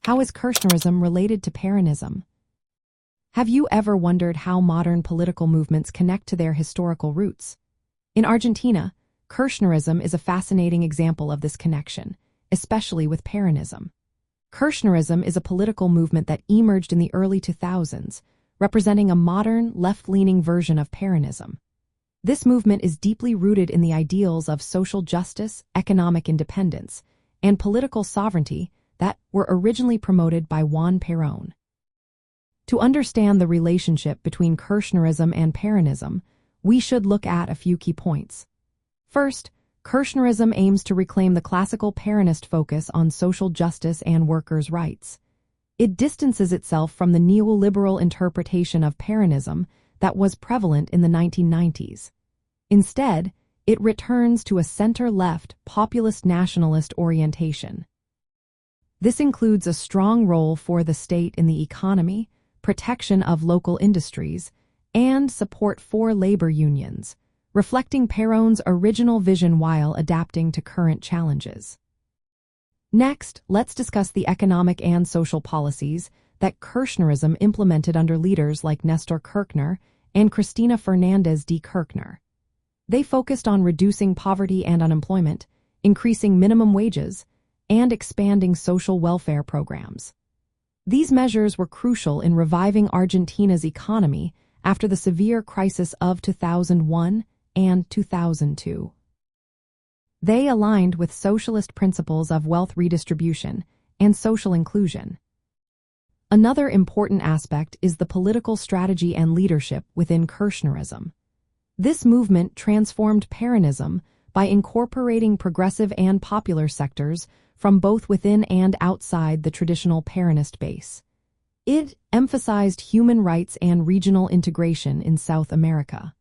How is Kirchnerism related to Peronism? Have you ever wondered how modern political movements connect to their historical roots? In Argentina, Kirchnerism is a fascinating example of this connection, especially with Peronism. Kirchnerism is a political movement that emerged in the early 2000s, representing a modern, left-leaning version of Peronism. This movement is deeply rooted in the ideals of social justice, economic independence, and political sovereignty that were originally promoted by Juan Perón. To understand the relationship between Kirchnerism and Peronism, we should look at a few key points. First, Kirchnerism aims to reclaim the classical Peronist focus on social justice and workers' rights. It distances itself from the neoliberal interpretation of Peronism that was prevalent in the 1990s. Instead, it returns to a center-left, populist nationalist orientation. This includes a strong role for the state in the economy, protection of local industries, and support for labor unions, reflecting Perón's original vision while adapting to current challenges. Next, let's discuss the economic and social policies that Kirchnerism implemented under leaders like Néstor Kirchner and Cristina Fernández de Kirchner. They focused on reducing poverty and unemployment, increasing minimum wages, and expanding social welfare programs. These measures were crucial in reviving Argentina's economy after the severe crisis of 2001 and 2002. They aligned with socialist principles of wealth redistribution and social inclusion. Another important aspect is the political strategy and leadership within Kirchnerism. This movement transformed Peronism by incorporating progressive and popular sectors from both within and outside the traditional Peronist base. It emphasized human rights and regional integration in South America.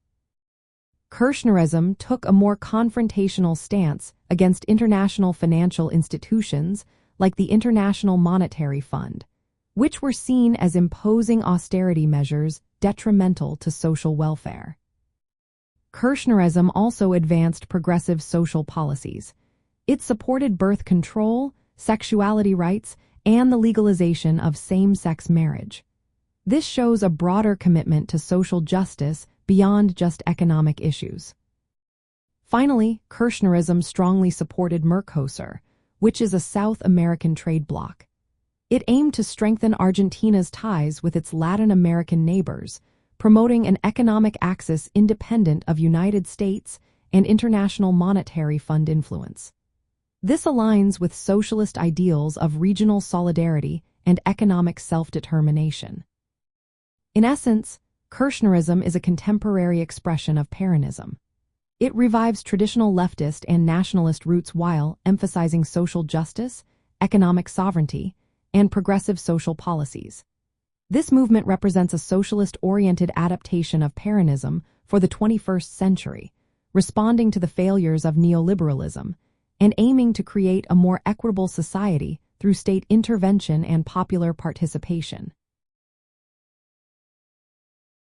Kirchnerism took a more confrontational stance against international financial institutions like the International Monetary Fund, which were seen as imposing austerity measures detrimental to social welfare. Kirchnerism also advanced progressive social policies. It supported birth control, sexuality rights, and the legalization of same-sex marriage. This shows a broader commitment to social justice beyond just economic issues. Finally, Kirchnerism strongly supported Mercosur, which is a South American trade bloc. It aimed to strengthen Argentina's ties with its Latin American neighbors, promoting an economic axis independent of United States and International Monetary Fund influence. This aligns with socialist ideals of regional solidarity and economic self-determination. In essence, Kirchnerism is a contemporary expression of Peronism. It revives traditional leftist and nationalist roots while emphasizing social justice, economic sovereignty, and progressive social policies. This movement represents a socialist-oriented adaptation of Peronism for the 21st century, responding to the failures of neoliberalism and aiming to create a more equitable society through state intervention and popular participation.